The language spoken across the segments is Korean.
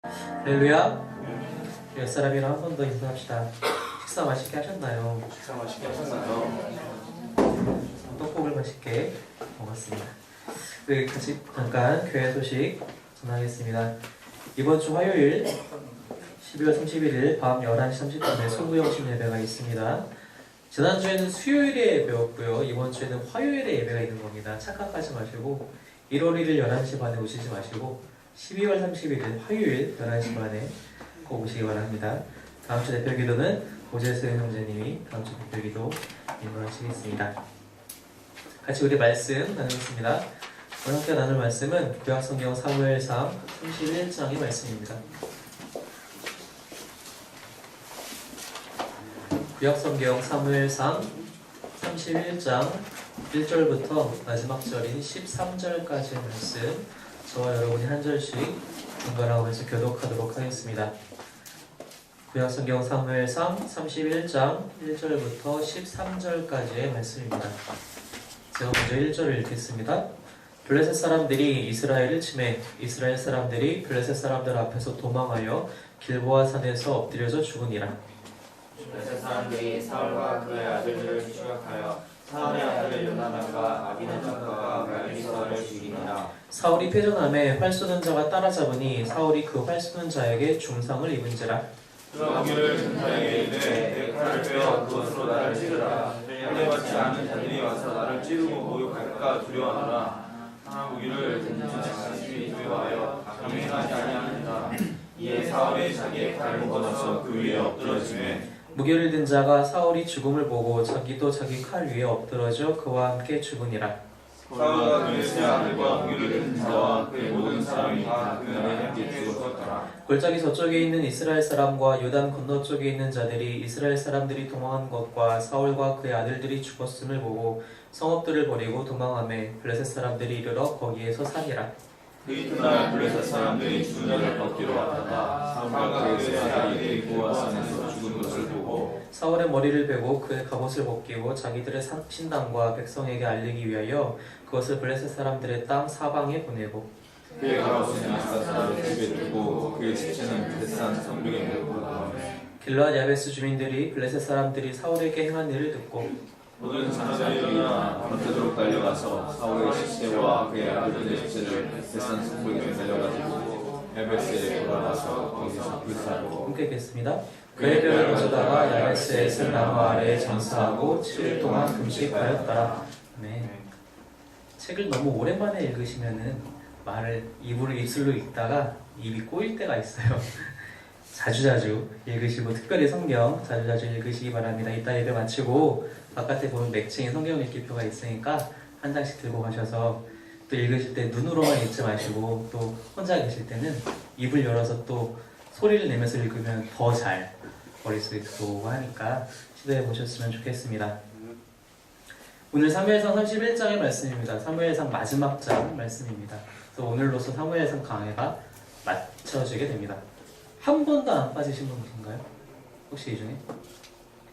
할렐루야. 옆사람이랑 한 번 더 인사합시다. 식사 맛있게 하셨나요? 식사 맛있게 하셨나요? 떡국을 맛있게 먹었습니다. 우리 같이 잠깐 교회 소식 전하겠습니다. 이번 주 화요일 12월 31일 밤 11시 30분에 송구영신 예배가 있습니다. 지난주에는 수요일에 예배였고요. 이번 주에는 화요일에 예배가 있는 겁니다. 착각하지 마시고 1월 1일 11시 반에 오시지 마시고 12월 31일 화요일 11시 반에 꼭 오시기 바랍니다. 다음 주 대표 기도는 오재수 형제님이 다음 주 대표 기도 인도하시겠습니다. 같이 우리 말씀 나누겠습니다. 오늘 함께 나눌 말씀은 구약성경 사무엘상 31장의 말씀입니다. 구약성경 사무엘상 31장 1절부터 마지막 절인 13절까지의 말씀, 저와 여러분이 한 절씩 번갈아가면서 교독하도록 하겠습니다. 구약성경 사무엘상 31장 1절부터 13절까지의 말씀입니다. 제가 먼저 1절을 읽겠습니다. 블레셋 사람들이 이스라엘을 치매 이스라엘 사람들이 블레셋 사람들 앞에서 도망하여 길보아 산에서 엎드려져 죽으니라. 블레셋 사람들이 사울과 그의 아들들을 추격하여 사울의 아들 요나단과 아비나답과 말기서를 죽이니라. 사울이 패전함에 활 쏘는 자가 따라잡으니 사울이 그 활 쏘는 자에게 중상을 입은지라. 그런 무기를 든 자에게 이르되 내 칼을 빼어 그것으로 나를 찌르라. 할례받지 않은 자들이 와서 나를 찌르고 모욕할까 두려워하노라. 하나 무기를 든 자가 심히 두려워하여 감행하지 아니하는다. 이에 사울이 자기의 칼을 걷어서 그 위에 엎드러지매 무기를 든 자가 사울이 죽음을 보고 자기도 자기 칼 위에 엎드러져 그와 함께 죽으니라. 사울과 그의 세 아들과 무기를 든 자와 그의 모든 사람이 다 그날에 함께 죽었더라. 골짜기 저쪽에 있는 이스라엘 사람과 요단 건너쪽에 있는 자들이 이스라엘 사람들이 도망한 것과 사울과 그의 아들들이 죽었음을 보고 성읍들을 버리고 도망하매 블레셋 사람들이 이르러 거기에서 살이라. 그 이튿날 블레셋 사람들이 죽은 자를 벗기러 왔다가 사울과 그의 세 아들이 길보아 산에서 죽은 것을 보고 사울의 머리를 베고 그의 갑옷을 벗기고 자기들의 신당과 백성에게 알리기 위하여 그것을 블레셋 사람들의 땅 사방에 보내고 그의 갑옷은 아사사의 집에 두고 그의 시체는 베산 성벽에 묻고 길르앗 야베스 주민들이 블레셋 사람들이 사울에게 행한 일을 듣고 모든 사람들이 일어나 밤새도록 달려가서 사울의 시체와 그의 아들들의 시체를 베산 성벽에 달려가지고 야베스에 돌아가서 거기서 불사하고 함께 읽겠습니다. 그의 뼈를 가져다가 야베스의 쓸나무 아래에 장사하고 7일 동안 금식하였더라. 네. 책을 너무 오랜만에 읽으시면은 말을 입술로 읽다가 입이 꼬일 때가 있어요. 자주자주 읽으시고 특별히 성경 자주자주 읽으시기 바랍니다. 이따 예배 마치고 바깥에 보면 맥층에 성경 읽기표가 있으니까 한 장씩 들고 가셔서 또 읽으실 때 눈으로만 읽지 마시고 또 혼자 계실 때는 입을 열어서 또 소리를 내면서 읽으면 더 잘 머릿속에 들어오고 하니까 시도해 보셨으면 좋겠습니다. 오늘 사무엘상 31장의 말씀입니다. 사무엘상 마지막 장 말씀입니다. 그래서 오늘로서 사무엘상 강해가 마쳐지게 됩니다. 한 번도 안 빠지신 분 계신가요? 혹시 이 중에?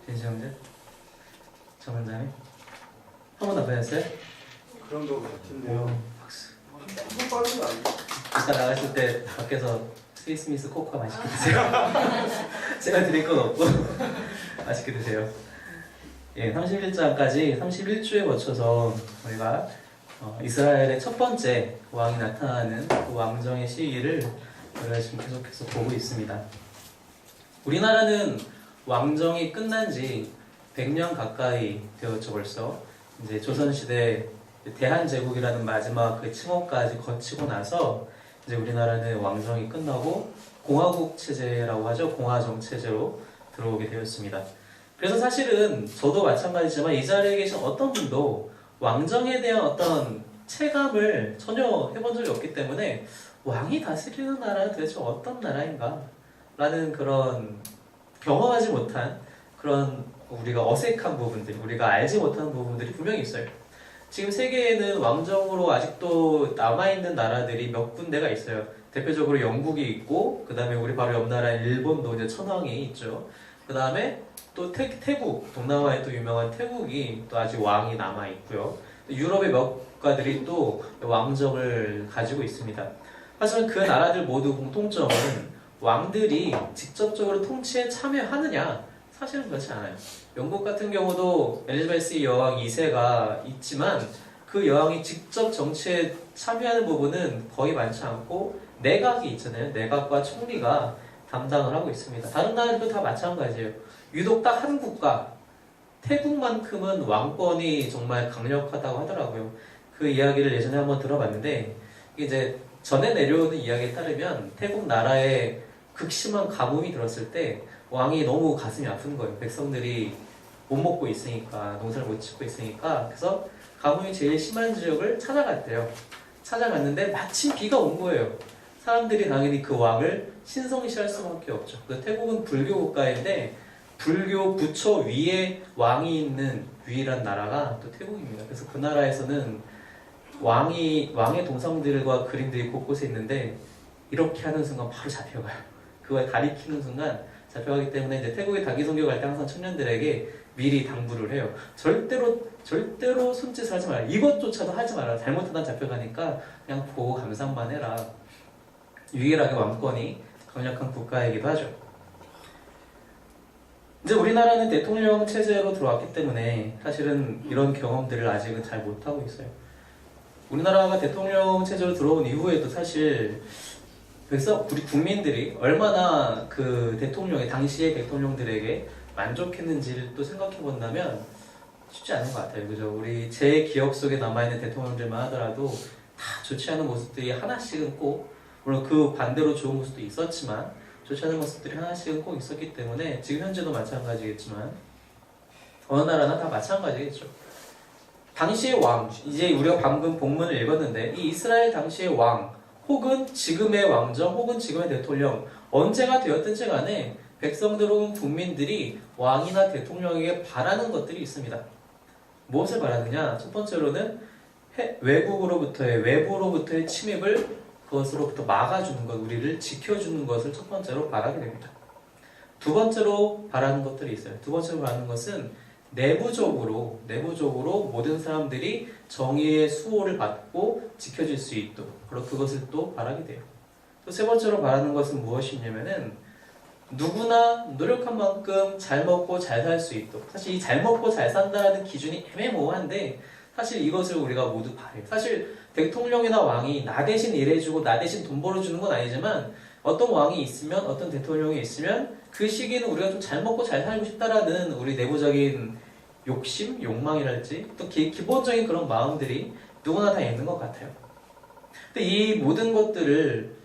진시형제? 정원장님? 한 번도 안 빠졌어요? 그런 거 같은데요. 박수. 한번 빠진 거 아니에요? 이따 나가실 때 밖에서 스위스미스 코코아 맛있게 드세요. 제가 드릴 건 없고 맛있게 드세요. 예, 31장까지 31주에 거쳐서 저희가 이스라엘의 첫 번째 왕이 나타나는 그 왕정의 시기를 저희가 지금 계속해서 보고 있습니다. 우리나라는 왕정이 끝난 지 100년 가까이 되었죠. 벌써 이제 조선시대 대한제국이라는 마지막 그 칭호까지 거치고 나서 이제 우리나라는 왕정이 끝나고 공화국 체제라고 하죠. 공화정 체제로 들어오게 되었습니다. 그래서 사실은 저도 마찬가지지만 이 자리에 계신 어떤 분도 왕정에 대한 어떤 체감을 전혀 해본 적이 없기 때문에 왕이 다스리는 나라는 도대체 어떤 나라인가 라는 그런 경험하지 못한 그런 우리가 어색한 부분들, 우리가 알지 못하는 부분들이 분명히 있어요. 지금 세계에는 왕정으로 아직도 남아있는 나라들이 몇 군데가 있어요. 대표적으로 영국이 있고 그 다음에 우리 바로 옆 나라인 일본도 이제 천황이 있죠. 그 다음에 또 태국, 동남아에 또 유명한 태국이 또 아직 왕이 남아있고요. 유럽의 몇 국가들이 또 왕정을 가지고 있습니다. 하지만 그 나라들 모두 공통점은 왕들이 직접적으로 통치에 참여하느냐? 사실은 그렇지 않아요. 영국 같은 경우도 엘리자베스 여왕 2세가 있지만 그 여왕이 직접 정치에 참여하는 부분은 거의 많지 않고 내각이 있잖아요. 내각과 총리가 담당을 하고 있습니다. 다른 나라들도 다 마찬가지예요. 유독 딱 한 국가, 태국만큼은 왕권이 정말 강력하다고 하더라고요. 그 이야기를 예전에 한번 들어봤는데 이제 전해 내려오는 이야기에 따르면 태국 나라에 극심한 가뭄이 들었을 때 왕이 너무 가슴이 아픈 거예요. 백성들이 못 먹고 있으니까, 농사를 못 짓고 있으니까. 그래서 가뭄이 제일 심한 지역을 찾아갔대요. 찾아갔는데 마침 비가 온 거예요. 사람들이 당연히 그 왕을 신성시할 수밖에 없죠. 태국은 불교 국가인데 불교 부처 위에 왕이 있는 유일한 나라가 또 태국입니다. 그래서 그 나라에서는 왕의 동상들과 그림들이 곳곳에 있는데 이렇게 하는 순간 바로 잡혀가요. 그걸 가리키는 순간 잡혀가기 때문에 이제 태국에 단기 선교 갈 때 항상 청년들에게 미리 당부를 해요. 절대로 손짓을 하지 마라. 이것조차도 하지 마라. 잘못하다 잡혀가니까 그냥 보고 감상만 해라. 유일하게 왕권이 강력한 국가이기도 하죠. 이제 우리나라는 대통령 체제로 들어왔기 때문에 사실은 이런 경험들을 아직은 잘 못하고 있어요. 우리나라가 대통령 체제로 들어온 이후에도 사실 그래서 우리 국민들이 얼마나 그 당시의 대통령들에게 만족했는지를 또 생각해 본다면 쉽지 않은 것 같아요. 그죠? 제 기억 속에 남아있는 대통령들만 하더라도 다 좋지 않은 모습들이 하나씩은 꼭, 물론 그 반대로 좋은 모습도 있었지만 좋지 않은 모습들이 하나씩은 꼭 있었기 때문에 지금 현재도 마찬가지겠지만 어느 나라나 다 마찬가지겠죠. 당시의 왕, 이제 우리가 방금 본문을 읽었는데 이 이스라엘 당시의 왕 혹은 지금의 왕정 혹은 지금의 대통령 언제가 되었든지 간에 백성들 혹은 국민들이 왕이나 대통령에게 바라는 것들이 있습니다. 무엇을 바라느냐? 첫 번째로는 외부로부터의 침입을 그것으로부터 막아주는 것, 우리를 지켜주는 것을 첫 번째로 바라게 됩니다. 두 번째로 바라는 것들이 있어요. 두 번째로 바라는 것은 내부적으로 모든 사람들이 정의의 수호를 받고 지켜질 수 있도록 그것을 또 바라게 돼요. 또 세 번째로 바라는 것은 무엇이냐면은 누구나 노력한 만큼 잘 먹고 잘 살 수 있도록. 사실 이 잘 먹고 잘 산다는 기준이 애매모호한데 사실 이것을 우리가 모두 바래요. 사실 대통령이나 왕이 나 대신 일해주고 나 대신 돈 벌어주는 건 아니지만 어떤 왕이 있으면 어떤 대통령이 있으면 그 시기는 우리가 좀 잘 먹고 잘 살고 싶다라는 우리 내부적인 욕심, 욕망이랄지 또 기본적인 그런 마음들이 누구나 다 있는 것 같아요. 근데 이 모든 것들을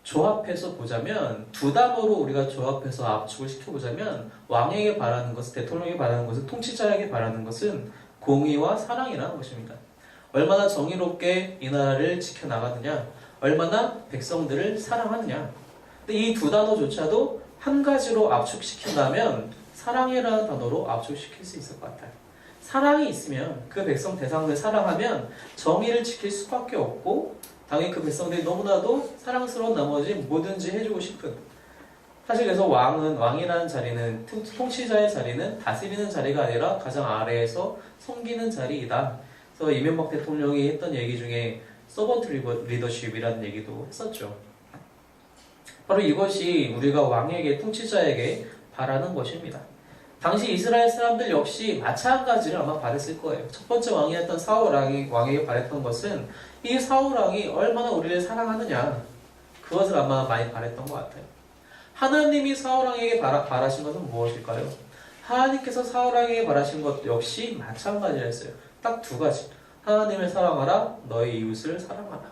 조합해서 보자면 두 단어로 우리가 조합해서 압축을 시켜보자면 왕에게 바라는 것은, 대통령에게 바라는 것은, 통치자에게 바라는 것은 공의와 사랑이라는 것입니다. 얼마나 정의롭게 이 나라를 지켜나가느냐, 얼마나 백성들을 사랑하느냐. 근데 이 두 단어조차도 한 가지로 압축시킨다면 사랑이라는 단어로 압축시킬 수 있을 것 같아요. 사랑이 있으면 그 백성 대상을 사랑하면 정의를 지킬 수밖에 없고 당연히 그 백성들이 너무나도 사랑스러운 나머지 뭐든지 해주고 싶은. 사실 그래서 왕이라는 자리는, 통치자의 자리는 다스리는 자리가 아니라 가장 아래에서 섬기는 자리이다. 그래서 이명박 대통령이 했던 얘기 중에 서번트 리더십이라는 얘기도 했었죠. 바로 이것이 우리가 왕에게, 통치자에게 바라는 것입니다. 당시 이스라엘 사람들 역시 마찬가지를 아마 바랬을 거예요. 첫 번째 왕이었던 사울 왕에게 바랬던 것은 이 사울 왕이 얼마나 우리를 사랑하느냐, 그것을 아마 많이 바랬던 것 같아요. 하나님이 사울 왕에게 바라신 것은 무엇일까요? 하나님께서 사울 왕에게 바라신 것 역시 마찬가지였어요. 딱 두 가지. 하나님을 사랑하라, 너의 이웃을 사랑하라.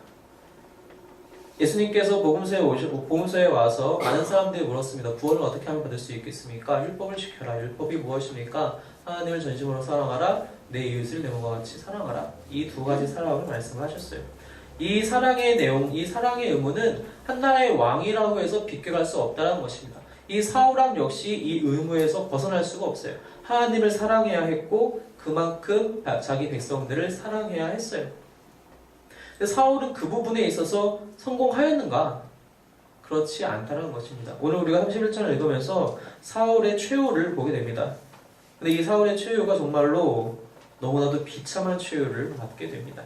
예수님께서 복음서에 와서 많은 사람들이 물었습니다. 구원을 어떻게 하면 받을 수 있겠습니까? 율법을 지켜라. 율법이 무엇입니까? 하나님을 전심으로 사랑하라, 내 이웃을 내 몸과 같이 사랑하라. 이 두 가지 사랑을 말씀하셨어요. 이 사랑의 내용, 이 사랑의 의무는 한 나라의 왕이라고 해서 비껴갈 수 없다는 것입니다. 이 사울왕 역시 이 의무에서 벗어날 수가 없어요. 하나님을 사랑해야 했고 그만큼 자기 백성들을 사랑해야 했어요. 근데 사울은 그 부분에 있어서 성공하였는가? 그렇지 않다는 것입니다. 오늘 우리가 31장을 읽으면서 사울의 최후를 보게 됩니다. 근데 이 사울의 최후가 정말로 너무나도 비참한 최후를 맞게 됩니다.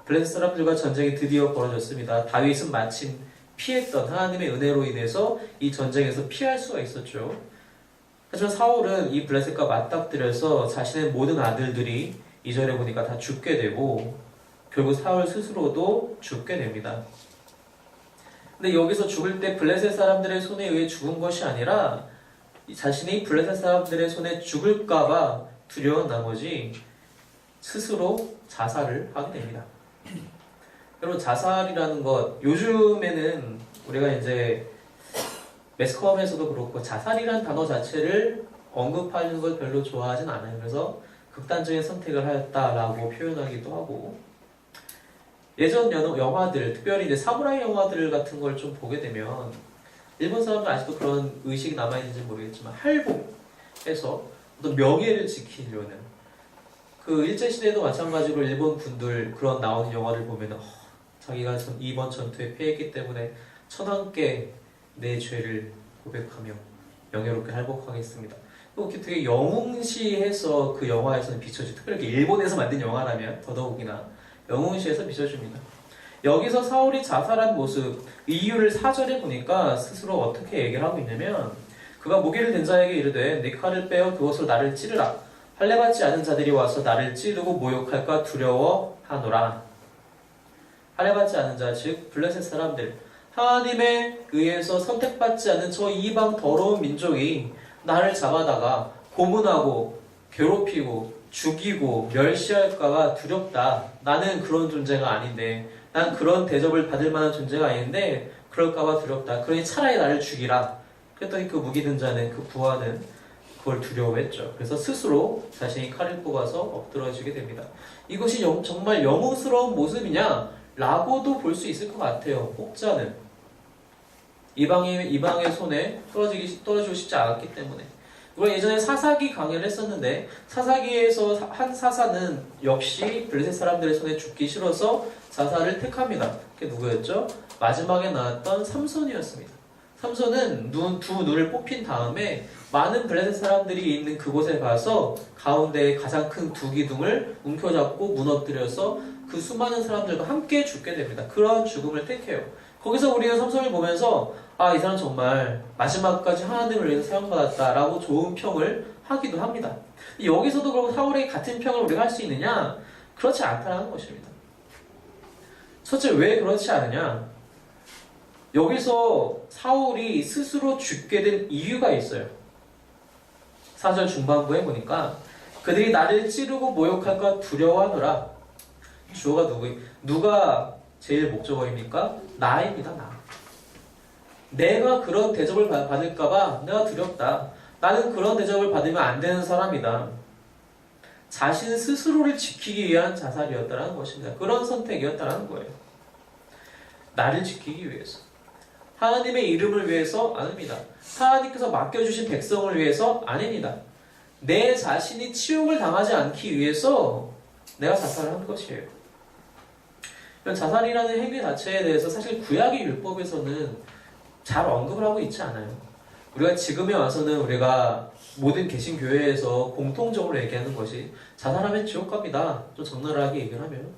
블레셋 사람들과 전쟁이 드디어 벌어졌습니다. 다윗은 마침 피했던 하나님의 은혜로 인해서 이 전쟁에서 피할 수가 있었죠. 하지만 사울은 이 블레셋과 맞닥뜨려서 자신의 모든 아들들이 2절에 보니까 다 죽게 되고 결국 사울 스스로도 죽게 됩니다. 근데 여기서 죽을 때 블레셋 사람들의 손에 의해 죽은 것이 아니라 자신이 블레셋 사람들의 손에 죽을까봐 두려운 나머지 스스로 자살을 하게 됩니다. 여러분, 자살이라는 것, 요즘에는 우리가 이제 매스컴에서도 그렇고 자살이라는 단어 자체를 언급하는 걸 별로 좋아하진 않아요. 그래서 극단적인 선택을 하였다라고 표현하기도 하고, 예전 영화들, 특별히 이제 사무라이 영화들 같은 걸 좀 보게 되면 일본 사람들 아직도 그런 의식이 남아있는지 모르겠지만 할복해서 어떤 명예를 지키려는, 그 일제시대도 마찬가지로 일본 분들 그런 나오는 영화를 보면 자기가 이번 전투에 패했기 때문에 천왕께 내 죄를 고백하며 명예롭게 할복하겠습니다. 이렇게 되게 영웅시해서 그 영화에서는 비춰지고, 특별히 일본에서 만든 영화라면 더더욱이나 영웅시해서 비춰줍니다. 여기서 사울이 자살한 모습, 이유를 4절에 보니까 스스로 어떻게 얘기를 하고 있냐면, 그가 무기를 든 자에게 이르되 네 칼을 빼어 그것으로 나를 찌르라. 할례받지 않은 자들이 와서 나를 찌르고 모욕할까 두려워하노라. 할례받지 않은 자, 즉 블레셋 사람들, 하나님에 의해서 선택받지 않은 저 이방 더러운 민족이 나를 잡아다가 고문하고 괴롭히고 죽이고 멸시할까가 두렵다. 나는 그런 존재가 아닌데, 난 그런 대접을 받을 만한 존재가 아닌데 그럴까봐 두렵다. 그러니 차라리 나를 죽이라. 그랬더니 그 무기 든 자는, 그 부하는 그걸 두려워했죠. 그래서 스스로 자신이 칼을 뽑아서 엎드러지게 됩니다. 이것이 정말 영웅스러운 모습이냐? 라고도 볼 수 있을 것 같아요. 혹자는 이방의 손에 떨어지고 싶지 않았기 때문에. 우리가 예전에 사사기 강의를 했었는데, 사사기에서 한 사사는 역시 블레셋 사람들의 손에 죽기 싫어서 자살을 택합니다. 그게 누구였죠? 마지막에 나왔던 삼손이었습니다. 삼손은 두 눈을 뽑힌 다음에 많은 블레셋 사람들이 있는 그곳에 가서 가운데 가장 큰 두 기둥을 움켜잡고 무너뜨려서 그 수많은 사람들과 함께 죽게 됩니다. 그런 죽음을 택해요. 거기서 우리가 삼손을 보면서 이 사람 정말 마지막까지 하나님을 위해서 사용받았다라고 좋은 평을 하기도 합니다. 여기서도 그럼 사울에게 같은 평을 우리가 할 수 있느냐? 그렇지 않다는 것입니다. 첫째, 왜 그렇지 않느냐? 여기서 사울이 스스로 죽게 된 이유가 있어요. 4절 중반부에 보니까 그들이 나를 찌르고 모욕할까 두려워하노라. 주어가 누가 제일 목적어입니까? 나입니다. 나. 내가 그런 대접을 받을까봐 내가 두렵다. 나는 그런 대접을 받으면 안 되는 사람이다. 자신 스스로를 지키기 위한 자살이었다는 것입니다. 그런 선택이었다는 거예요. 나를 지키기 위해서. 하나님의 이름을 위해서 아닙니다. 하나님께서 맡겨주신 백성을 위해서 아닙니다. 내 자신이 치욕을 당하지 않기 위해서 내가 자살을 한 것이에요. 자살이라는 행위 자체에 대해서 사실 구약의 율법에서는 잘 언급을 하고 있지 않아요. 우리가 지금에 와서는 우리가 모든 개신교회에서 공통적으로 얘기하는 것이 자살하면 지옥 갑니다. 좀 적나라하게 얘기를 하면.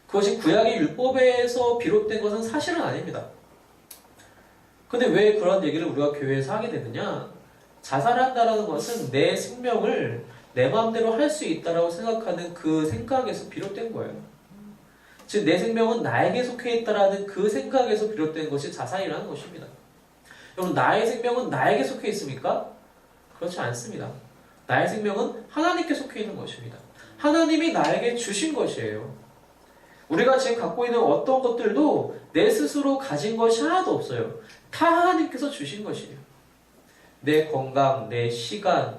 그것이 구약의 율법에서 비롯된 것은 사실은 아닙니다. 근데 왜 그런 얘기를 우리가 교회에서 하게 되느냐? 자살한다는 것은 내 생명을 내 마음대로 할 수 있다고 생각하는 그 생각에서 비롯된 거예요. 즉 내 생명은 나에게 속해 있다라는 그 생각에서 비롯된 것이 자살이라는 것입니다. 여러분, 나의 생명은 나에게 속해 있습니까? 그렇지 않습니다. 나의 생명은 하나님께 속해 있는 것입니다. 하나님이 나에게 주신 것이에요. 우리가 지금 갖고 있는 어떤 것들도 내 스스로 가진 것이 하나도 없어요. 다 하나님께서 주신 것이에요. 내 건강, 내 시간,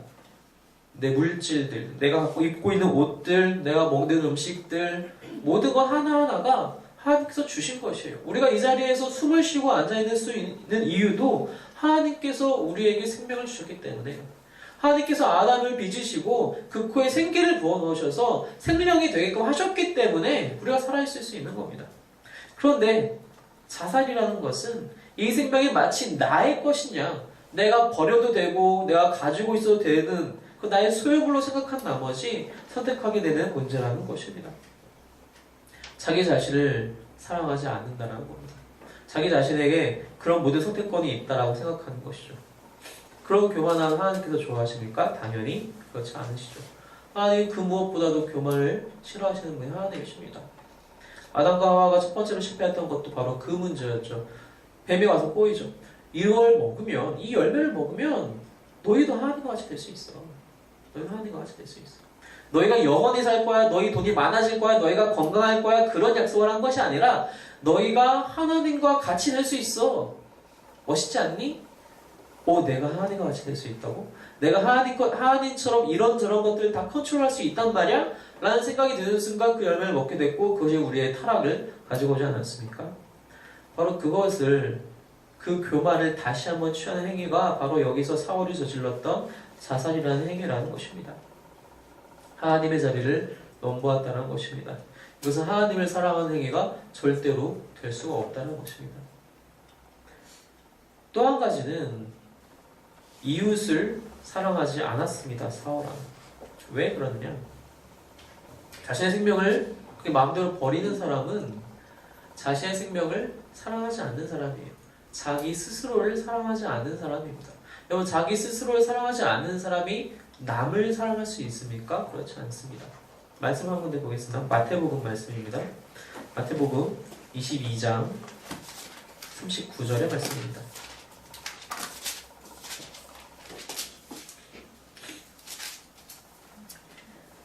내 물질들, 내가 갖고 입고 있는 옷들, 내가 먹는 음식들, 모든 것 하나하나가 하나님께서 주신 것이에요. 우리가 이 자리에서 숨을 쉬고 앉아있는 수 있는 이유도 하나님께서 우리에게 생명을 주셨기 때문에, 하나님께서 아담을 빚으시고 그 코에 생기를 부어넣으셔서 생명이 되게끔 하셨기 때문에 우리가 살아있을 수 있는 겁니다. 그런데 자살이라는 것은 이 생명이 마치 나의 것이냐, 내가 버려도 되고 내가 가지고 있어도 되는 그 나의 소유물로 생각한 나머지 선택하게 되는 문제라는 것입니다. 자기 자신을 사랑하지 않는다는 겁니다. 자기 자신에게 그런 모든 선택권이 있다라고 생각하는 것이죠. 그런 교만한 하나님께서 좋아하십니까? 당연히 그렇지 않으시죠. 하나님 그 무엇보다도 교만을 싫어하시는 분이 하나님이십니다. 아담과 하와가 첫 번째로 실패했던 것도 바로 그 문제였죠. 뱀이 와서 꼬이죠. 이걸 먹으면, 이 열매를 먹으면 너희도 하나님과 같이 될 수 있어. 너희도 하나님과 같이 될 수 있어. 너희가 영원히 살 거야. 너희 돈이 많아질 거야. 너희가 건강할 거야. 그런 약속을 한 것이 아니라 너희가 하나님과 같이 될 수 있어. 멋있지 않니? 내가 하나님과 같이 될 수 있다고? 내가 하나님처럼 이런저런 것들을 다 컨트롤할 수 있단 말이야? 라는 생각이 드는 순간 그 열매를 먹게 됐고 그것이 우리의 타락을 가지고 오지 않았습니까? 바로 그것을, 그 교만을 다시 한번 취하는 행위가 바로 여기서 사울이 저질렀던 자살이라는 행위라는 것입니다. 하나님의 자리를 넘보았다는 것입니다. 이것은 하나님을 사랑하는 행위가 절대로 될 수가 없다는 것입니다. 또 한 가지는 이웃을 사랑하지 않았습니다. 사울은. 왜 그러느냐? 자신의 생명을 그렇게 마음대로 버리는 사람은 자신의 생명을 사랑하지 않는 사람이에요. 자기 스스로를 사랑하지 않는 사람입니다. 여러분, 자기 스스로를 사랑하지 않는 사람이 남을 사랑할 수 있습니까? 그렇지 않습니다. 말씀 한 군데 보겠습니다. 마태복음 말씀입니다. 마태복음 22장 39절의 말씀입니다.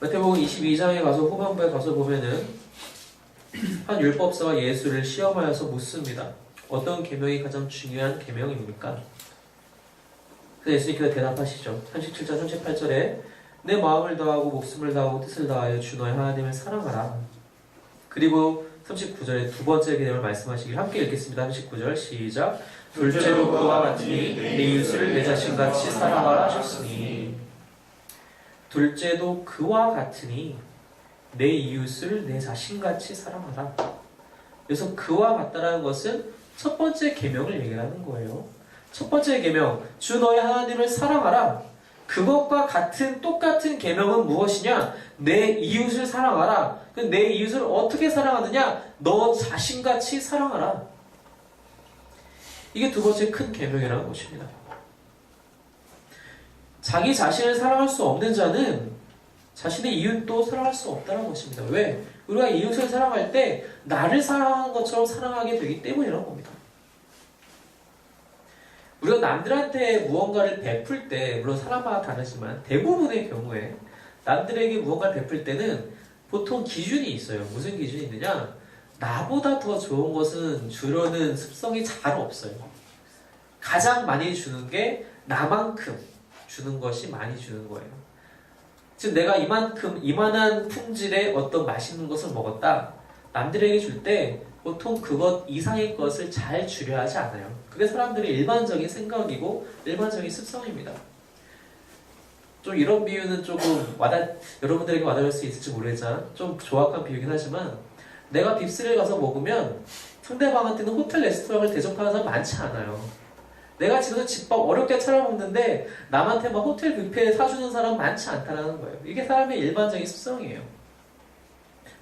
마태복음 22장에 가서 후반부에 가서 보면은 한 율법사가 예수를 시험하여서 묻습니다. 어떤 계명이 가장 중요한 계명입니까? 그래서 예수님께서 대답하시죠. 37절 38절에 내 마음을 다하고 목숨을 다하고 뜻을 다하여 주 너의 하나님을 사랑하라. 그리고 39절에 두 번째 계명을 말씀하시길 함께 읽겠습니다. 39절 시작. 둘째로 그와 같으니 내 이웃을 내 자신같이 사랑하라 하셨으니. 둘째도 그와 같으니 내 이웃을 내 자신같이 사랑하라. 그래서 그와 같다라는 것은 첫 번째 계명을 얘기하는 거예요. 첫 번째 계명, 주 너의 하나님을 사랑하라. 그것과 똑같은 계명은 무엇이냐? 내 이웃을 사랑하라. 내 이웃을 어떻게 사랑하느냐? 너 자신같이 사랑하라. 이게 두 번째 큰 계명이라는 것입니다. 자기 자신을 사랑할 수 없는 자는 자신의 이웃도 사랑할 수 없다는 것입니다. 왜? 우리가 이웃을 사랑할 때 나를 사랑하는 것처럼 사랑하게 되기 때문이라는 겁니다. 우리가 남들한테 무언가를 베풀 때, 물론 사람마다 다르지만 대부분의 경우에 남들에게 무언가를 베풀 때는 보통 기준이 있어요. 무슨 기준이 있느냐? 나보다 더 좋은 것은 주려는 습성이 잘 없어요. 가장 많이 주는 게 나만큼 주는 것이 많이 주는 거예요. 즉 내가 이만한 품질의 어떤 맛있는 것을 먹었다. 남들에게 줄 때 보통 그것 이상의 것을 잘 주려 하지 않아요. 그게 사람들의 일반적인 생각이고 일반적인 습성입니다. 좀 이런 비유는 조금 여러분들에게 와닿을 수 있을지 모르겠지만 좀 조악한 비유긴 하지만 내가 빕스를 가서 먹으면 상대방한테는 호텔 레스토랑을 대접하는 사람 많지 않아요. 내가 집에서 집밥 어렵게 차려 먹는데 남한테 막 호텔 뷔페 사주는 사람 많지 않다는 거예요. 이게 사람의 일반적인 습성이에요.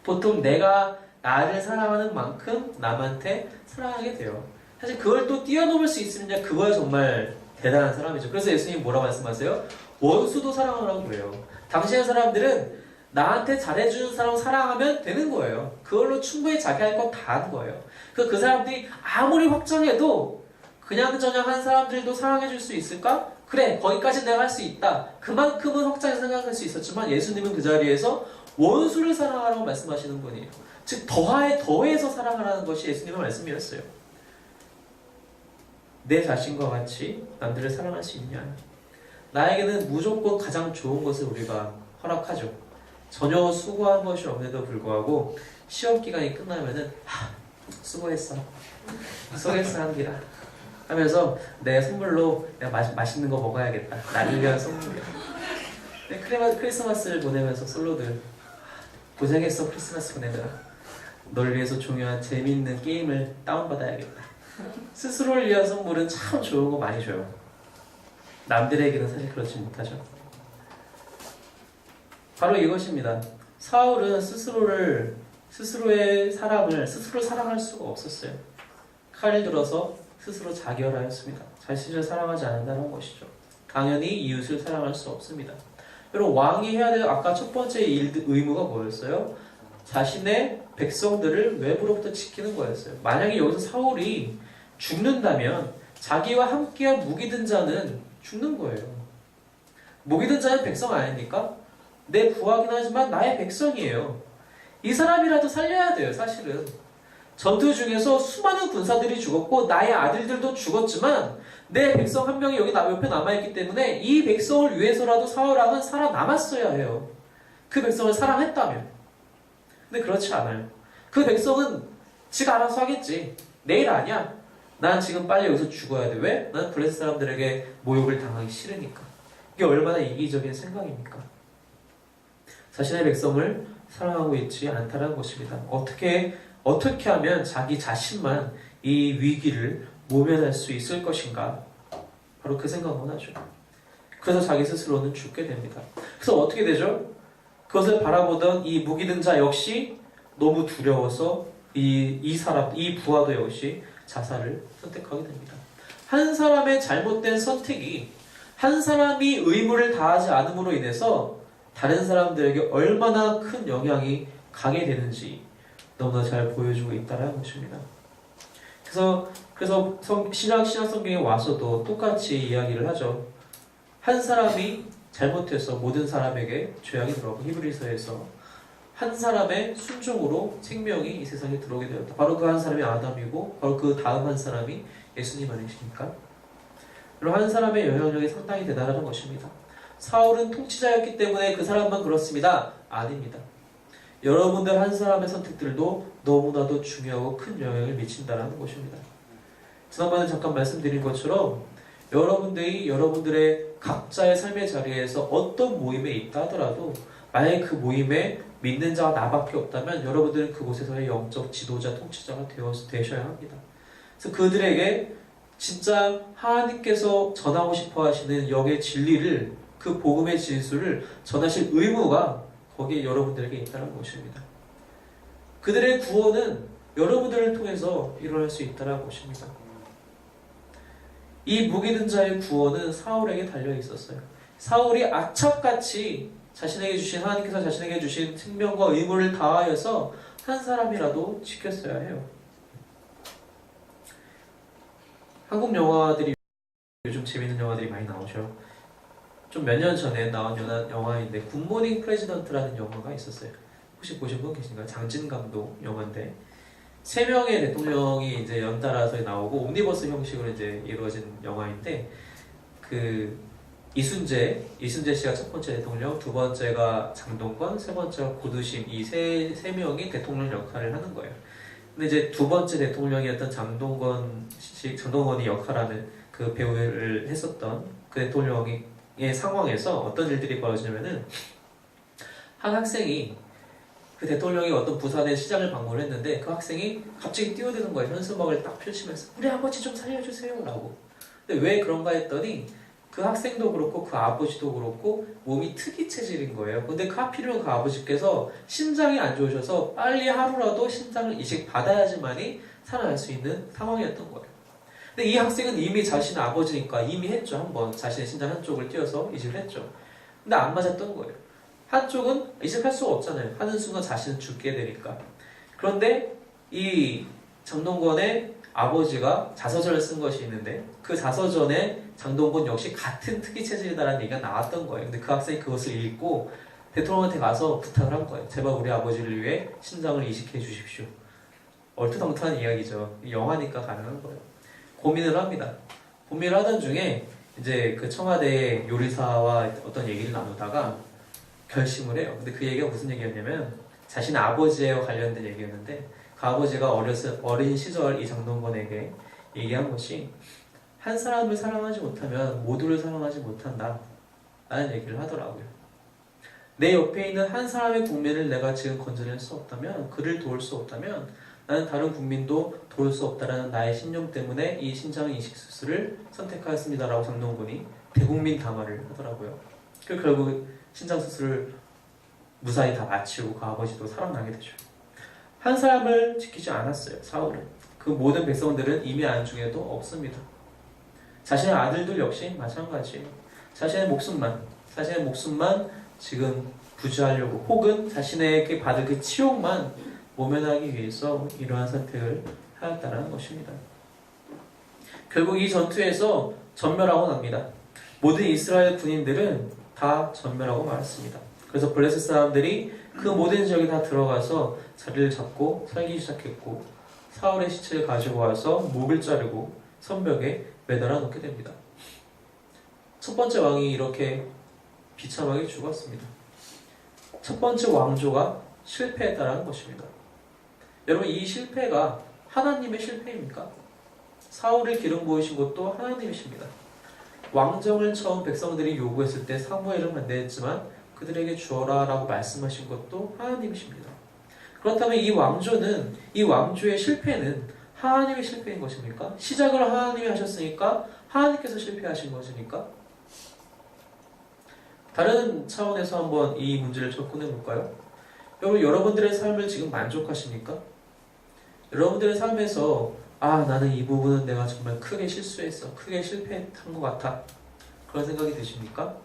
보통 내가 나를 사랑하는 만큼 남한테 사랑하게 돼요. 사실 그걸 또 뛰어넘을 수 있으면 그거야 정말 대단한 사람이죠. 그래서 예수님이 뭐라고 말씀하세요? 원수도 사랑하라고 그래요. 당시의 사람들은 나한테 잘해주는 사람 사랑하면 되는 거예요. 그걸로 충분히 자기 할 건 다 하는 거예요. 그 사람들이 아무리 확정해도 그냥저냥 한 사람들도 사랑해줄 수 있을까? 그래, 거기까지 내가 할 수 있다. 그만큼은 확장해서 생각할 수 있었지만 예수님은 그 자리에서 원수를 사랑하라고 말씀하시는 분이에요. 즉 더해서 사랑하라는 것이 예수님의 말씀이었어요. 내 자신과 같이 남들을 사랑할 수 있냐? 나에게는 무조건 가장 좋은 것을 우리가 허락하죠. 전혀 수고한 것이 없는데도 불구하고 시험 기간이 끝나면은 수고했어 한기라 하면서 내 선물로 내가 맛있는 거 먹어야겠다. 나를 위한 선물이야. 크리스마스를 보내면서 솔로들 고생했어. 크리스마스 보내느라 널 위해서 중요한 재미있는 게임을 다운받아야겠다. 스스로를 위한 선물은 참 좋은 거 많이 줘요. 남들에게는 사실 그렇지 못하죠. 바로 이것입니다. 사울은 스스로의 사람을 스스로 사랑할 수가 없었어요. 칼을 들어서 스스로 자결하였습니다. 자신을 사랑하지 않는다는 것이죠. 당연히 이웃을 사랑할 수 없습니다. 여러분 왕이 해야 될 아까 첫 번째 의무가 뭐였어요? 자신의 백성들을 외부로부터 지키는 거였어요. 만약에 여기서 사울이 죽는다면 자기와 함께한 무기든 자는 죽는 거예요. 무기든 자는 백성 아닙니까? 내 부하긴 하지만 나의 백성이에요. 이 사람이라도 살려야 돼요, 사실은. 전투 중에서 수많은 군사들이 죽었고 나의 아들들도 죽었지만 내 백성 한 명이 여기 옆에 남아있기 때문에 이 백성을 위해서라도 사울왕은 살아남았어야 해요. 그 백성을 사랑했다면. 근데 그렇지 않아요. 그 백성은 지가 알아서 하겠지. 내일 아니야. 난 지금 빨리 여기서 죽어야 돼. 왜? 난 블레셋 사람들에게 모욕을 당하기 싫으니까. 이게 얼마나 이기적인 생각입니까? 자신의 백성을 사랑하고 있지 않다는 것입니다. 어떻게 하면 자기 자신만 이 위기를 모면할 수 있을 것인가? 바로 그 생각만 하죠. 그래서 자기 스스로는 죽게 됩니다. 그래서 어떻게 되죠? 그것을 바라보던 이 무기든 자 역시 너무 두려워서 이 부하도 역시 자살을 선택하게 됩니다. 한 사람의 잘못된 선택이 한 사람이 의무를 다하지 않음으로 인해서 다른 사람들에게 얼마나 큰 영향이 가게 되는지 너무나 잘 보여주고 있다는 것입니다. 그래서 신약 성경에 와서도 똑같이 이야기를 하죠. 한 사람이 잘못해서 모든 사람에게 죄악이 들어오고 히브리서에서 한 사람의 순종으로 생명이 이 세상에 들어오게 되었다. 바로 그 한 사람이 아담이고 바로 그 다음 한 사람이 예수님 아니십니까? 그리고 한 사람의 영향력이 상당히 대단한 것입니다. 사울은 통치자였기 때문에 그 사람만 그렇습니다. 아닙니다. 여러분들 한 사람의 선택들도 너무나도 중요하고 큰 영향을 미친다는 것입니다. 지난번에 잠깐 말씀드린 것처럼 여러분들이 여러분들의 각자의 삶의 자리에서 어떤 모임에 있다 하더라도 만약에 그 모임에 믿는 자가 나밖에 없다면 여러분들은 그곳에서의 영적 지도자, 통치자가 되셔야 합니다. 그래서 그들에게 진짜 하나님께서 전하고 싶어 하시는 영의 진리를, 그 복음의 진수를 전하실 의무가 거기에 여러분들에게 있다는 것입니다. 그들의 구원은 여러분들을 통해서 일어날 수 있다는 것입니다. 이 무기든 자의 구원은 사울에게 달려 있었어요. 사울이 악착같이 하나님께서 자신에게 주신 생명과 의무를 다하여서 한 사람이라도 지켰어야 해요. 한국 영화들이 요즘 재밌는 영화들이 많이 나오죠. 좀 몇 년 전에 나온 영화인데 굿모닝 프레지던트라는 영화가 있었어요. 혹시 보신 분 계신가요? 장진 감독 영화인데 3명의 대통령이 이제 연달아서 나오고 옴니버스 형식으로 이제 이루어진 영화인데 그 이순재 씨가 첫 번째 대통령, 두 번째가 장동건, 세 번째가 고두심, 이 세 명이 대통령 역할을 하는 거예요. 근데 이제 두 번째 대통령이었던 장동건이 역할하는 그 배우를 했었던 그 대통령의 상황에서 어떤 일들이 벌어지냐면은 한 학생이 그 대통령이 어떤 부산의 시장을 방문을 했는데 그 학생이 갑자기 뛰어드는 거예요. 현수막을 딱 펼치면서 우리 아버지 좀 살려주세요 라고. 근데 왜 그런가 했더니 그 학생도 그렇고 그 아버지도 그렇고 몸이 특이 체질인 거예요. 근데 하필이면 그 아버지께서 심장이 안 좋으셔서 빨리 하루라도 심장을 이식 받아야지만이 살아날 수 있는 상황이었던 거예요. 근데 이 학생은 이미 자신의 아버지니까 이미 했죠. 한번 자신의 심장 한쪽을 띄어서 이식을 했죠. 근데 안 맞았던 거예요. 한쪽은 이식할 수가 없잖아요. 하는 순간 자신은 죽게 되니까. 그런데 이 장동건의 아버지가 자서전을 쓴 것이 있는데 그 자서전에 장동건 역시 같은 특이 체질이다라는 얘기가 나왔던 거예요. 근데 그 학생이 그것을 읽고 대통령한테 가서 부탁을 한 거예요. 제발 우리 아버지를 위해 심장을 이식해 주십시오. 얼토당토한 이야기죠. 영화니까 가능한 거예요. 고민을 합니다. 고민을 하던 중에 이제 그 청와대 요리사와 어떤 얘기를 나누다가 결심을 해요. 근데 그 얘기가 무슨 얘기였냐면 자신의 아버지와 관련된 얘기였는데 그 아버지가 어린 시절 이 장동건에게 얘기한 것이 한 사람을 사랑하지 못하면 모두를 사랑하지 못한다 라는 얘기를 하더라고요. 내 옆에 있는 한 사람의 국민을 내가 지금 건져낼 수 없다면, 그를 도울 수 없다면 나는 다른 국민도 도울 수 없다라는 나의 신념 때문에 이 심장 이식 수술을 선택하였습니다 라고 장동건이 대국민 담화를 하더라고요. 그리고 결국 심장 수술을 무사히 다 마치고 그 아버지도 살아나게 되죠. 한 사람을 지키지 않았어요. 사울은. 그 모든 백성들은 이미 안중에도 없습니다. 자신의 아들들 역시 마찬가지예요. 자신의 목숨만 지금 부지하려고 혹은 자신에게 받을 그 치욕만 모면하기 위해서 이러한 선택을 하였다는 것입니다. 결국 이 전투에서 전멸하고 납니다. 모든 이스라엘 군인들은 다 전멸하고 말았습니다. 그래서 블레셋 사람들이 그 모든 지역에 다 들어가서 자리를 잡고 살기 시작했고 사울의 시체를 가지고 와서 목을 자르고 성벽에 매달아 놓게 됩니다. 첫 번째 왕이 이렇게 비참하게 죽었습니다. 첫 번째 왕조가 실패했다는 것입니다. 여러분, 이 실패가 하나님의 실패입니까? 사울을 기름 부으신 것도 하나님이십니다. 왕정을 처음 백성들이 요구했을 때 사무엘은 반대했지만 그들에게 주어라 라고 말씀하신 것도 하나님이십니다. 그렇다면 이 왕조의 실패는 하나님의 실패인 것입니까? 시작을 하나님이 하셨으니까 하나님께서 실패하신 것입니까? 다른 차원에서 한번 이 문제를 접근해 볼까요? 여러분들의 삶을 지금 만족하십니까? 여러분들의 삶에서 나는 이 부분은 내가 정말 크게 실수했어, 크게 실패한 것 같아, 그런 생각이 드십니까?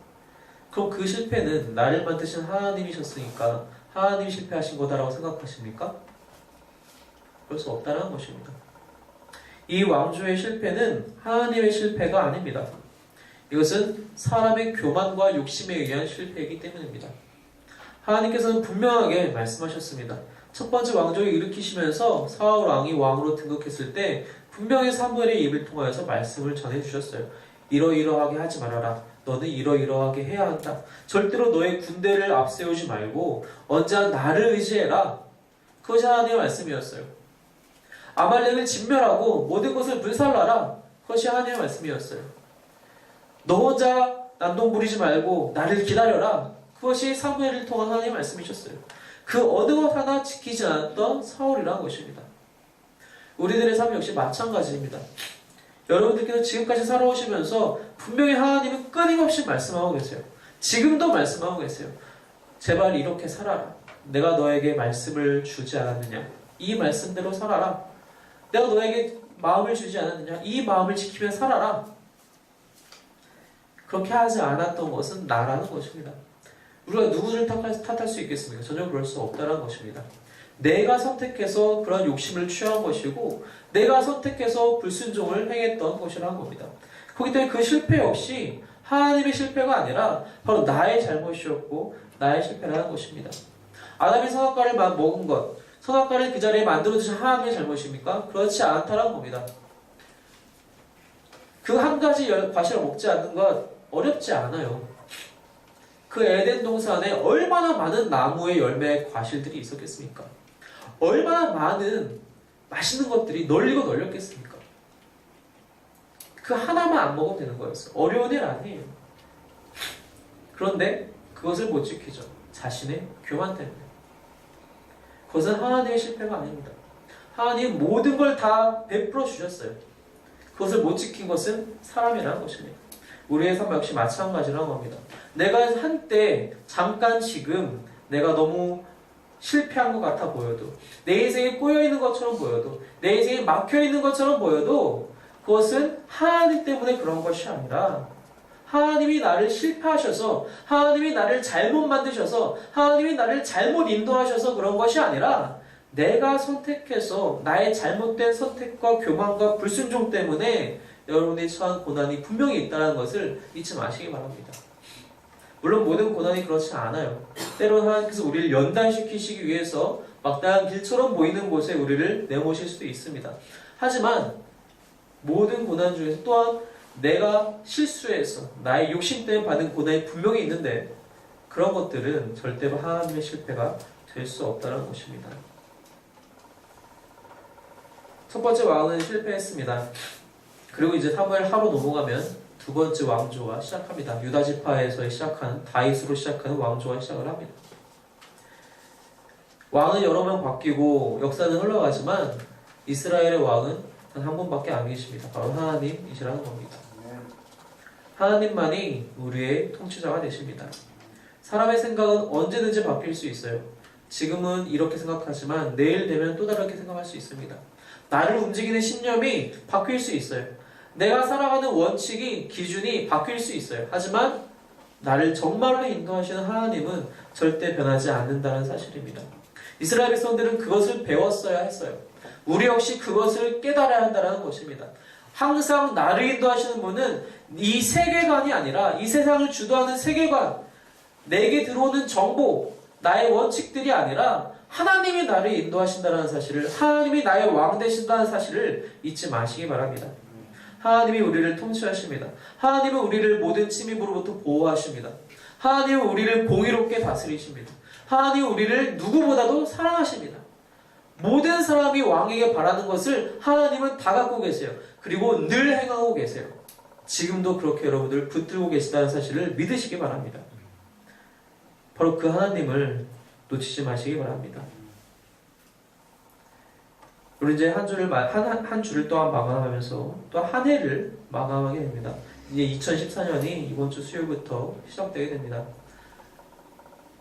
그럼 그 실패는 나를 만드신 하나님이셨으니까 하나님이 실패하신 거다라고 생각하십니까? 그럴 수 없다는 것입니다. 이 왕조의 실패는 하나님의 실패가 아닙니다. 이것은 사람의 교만과 욕심에 의한 실패이기 때문입니다. 하나님께서는 분명하게 말씀하셨습니다. 첫 번째 왕조를 일으키시면서 사울 왕이 왕으로 등극했을 때 분명히 사무엘의 입을 통하여서 말씀을 전해주셨어요. 이러이러하게 하지 말아라. 너는 이러이러하게 해야 한다. 절대로 너의 군대를 앞세우지 말고 언제나 나를 의지해라. 그것이 하나님의 말씀이었어요. 아말렉을 진멸하고 모든 것을 불살라라. 그것이 하나님의 말씀이었어요. 너 혼자 난동 부리지 말고 나를 기다려라. 그것이 사무엘을 통한 하나님의 말씀이셨어요. 그 어느 것 하나 지키지 않았던 사울이라는 것입니다. 우리들의 삶 역시 마찬가지입니다. 여러분들께서 지금까지 살아오시면서 분명히 하나님은 끊임없이 말씀하고 계세요. 지금도 말씀하고 계세요. 제발 이렇게 살아라. 내가 너에게 말씀을 주지 않았느냐. 이 말씀대로 살아라. 내가 너에게 마음을 주지 않았느냐. 이 마음을 지키며 살아라. 그렇게 하지 않았던 것은 나라는 것입니다. 우리가 누구를 탓할 수 있겠습니까? 전혀 그럴 수 없다는 것입니다. 내가 선택해서 그런 욕심을 취한 것이고 내가 선택해서 불순종을 행했던 것이라는 겁니다. 그렇기 때문에 그 실패 역시 하나님의 실패가 아니라 바로 나의 잘못이었고 나의 실패라는 것입니다. 아담이 선악과를 먹은 것, 선악과를 그 자리에 만들어주신 하나님의 잘못입니까? 그렇지 않다는 겁니다. 그 한 가지 과실을 먹지 않는 것 어렵지 않아요. 그 에덴 동산에 얼마나 많은 나무의 열매의 과실들이 있었겠습니까? 얼마나 많은 맛있는 것들이 널리고 널렸겠습니까? 그 하나만 안 먹으면 되는 거였어요. 어려운 일 아니에요. 그런데 그것을 못 지키죠. 자신의 교만 때문에. 그것은 하나님의 실패가 아닙니다. 하나님 모든 걸 다 베풀어 주셨어요. 그것을 못 지킨 것은 사람이라는 것입니다. 우리의 삶 역시 마찬가지라는 겁니다. 내가 한때 잠깐 지금 내가 너무 실패한 것 같아 보여도 내 인생에 꼬여있는 것처럼 보여도 내 인생에 막혀있는 것처럼 보여도 그것은 하나님 때문에 그런 것이 아니라 하나님이 나를 실패하셔서 하나님이 나를 잘못 만드셔서 하나님이 나를 잘못 인도하셔서 그런 것이 아니라 내가 선택해서 나의 잘못된 선택과 교만과 불순종 때문에 여러분이 처한 고난이 분명히 있다는 것을 잊지 마시기 바랍니다. 물론 모든 고난이 그렇지 않아요. 때로는 하나님께서 우리를 연단시키시기 위해서 막다른 길처럼 보이는 곳에 우리를 내모실 수도 있습니다. 하지만 모든 고난 중에서 또한 내가 실수해서 나의 욕심 때문에 받은 고난이 분명히 있는데 그런 것들은 절대로 하나님의 실패가 될 수 없다는 것입니다. 첫 번째 왕은 실패했습니다. 그리고 이제 사무엘 하로 넘어가면 두 번째 왕조가 시작합니다. 유다 지파에서 시작하는 다윗으로 시작하는 왕조가 시작을 합니다. 왕은 여러 명 바뀌고 역사는 흘러가지만 이스라엘의 왕은 단 한 분밖에 안 계십니다. 바로 하나님이시라는 겁니다. 하나님만이 우리의 통치자가 되십니다. 사람의 생각은 언제든지 바뀔 수 있어요. 지금은 이렇게 생각하지만 내일 되면 또 다르게 생각할 수 있습니다. 나를 움직이는 신념이 바뀔 수 있어요. 내가 살아가는 원칙이, 기준이 바뀔 수 있어요. 하지만 나를 정말로 인도하시는 하나님은 절대 변하지 않는다는 사실입니다. 이스라엘 백성들은 그것을 배웠어야 했어요. 우리 역시 그것을 깨달아야 한다는 것입니다. 항상 나를 인도하시는 분은 이 세계관이 아니라 이 세상을 주도하는 세계관, 내게 들어오는 정보, 나의 원칙들이 아니라 하나님이 나를 인도하신다는 사실을, 하나님이 나의 왕 되신다는 사실을 잊지 마시기 바랍니다. 하나님이 우리를 통치하십니다. 하나님은 우리를 모든 침입으로부터 보호하십니다. 하나님은 우리를 공의롭게 다스리십니다. 하나님은 우리를 누구보다도 사랑하십니다. 모든 사람이 왕에게 바라는 것을 하나님은 다 갖고 계세요. 그리고 늘 행하고 계세요. 지금도 그렇게 여러분들 붙들고 계시다는 사실을 믿으시기 바랍니다. 바로 그 하나님을 놓치지 마시기 바랍니다. 우리 이제 한 주를 또한 마감하면서 또 한 해를 마감하게 됩니다. 이제 2014년이 이번 주 수요일부터 시작되게 됩니다.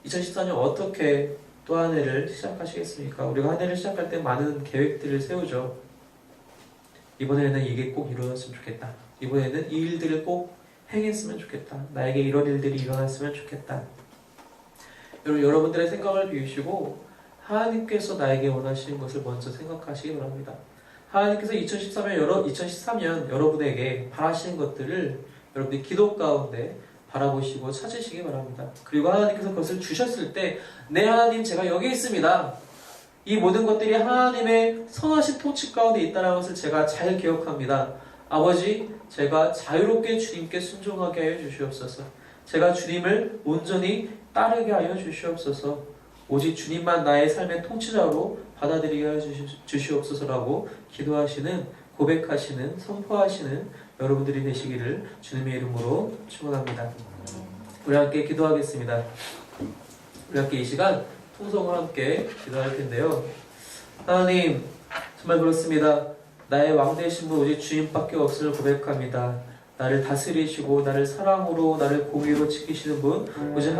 2014년 어떻게 또 한 해를 시작하시겠습니까? 우리가 한 해를 시작할 때 많은 계획들을 세우죠. 이번에는 이게 꼭 이루어졌으면 좋겠다. 이번에는 이 일들을 꼭 행했으면 좋겠다. 나에게 이런 일들이 일어났으면 좋겠다. 여러분들의 생각을 비우시고 하나님께서 나에게 원하시는 것을 먼저 생각하시기 바랍니다. 하나님께서 2013년 여러분에게 바라시는 것들을 여러분의 기도 가운데 바라보시고 찾으시기 바랍니다. 그리고 하나님께서 그것을 주셨을 때, 네 하나님, 제가 여기 있습니다. 이 모든 것들이 하나님의 선하신 통치 가운데 있다는 것을 제가 잘 기억합니다. 아버지, 제가 자유롭게 주님께 순종하게 하여 주시옵소서. 제가 주님을 온전히 따르게 하여 주시옵소서. 오직 주님만 나의 삶의 통치자로 받아들이게 하여 주시옵소서라고 기도하시는, 고백하시는, 선포하시는 여러분들이 되시기를 주님의 이름으로 축원합니다. 우리 함께 기도하겠습니다. 우리 함께 이 시간 통성을 함께 기도할 텐데요. 하나님, 정말 그렇습니다. 나의 왕 되신 분 오직 주님밖에 없음을 고백합니다. 나를 다스리시고 나를 사랑으로 나를 공의로 지키시는 분 오직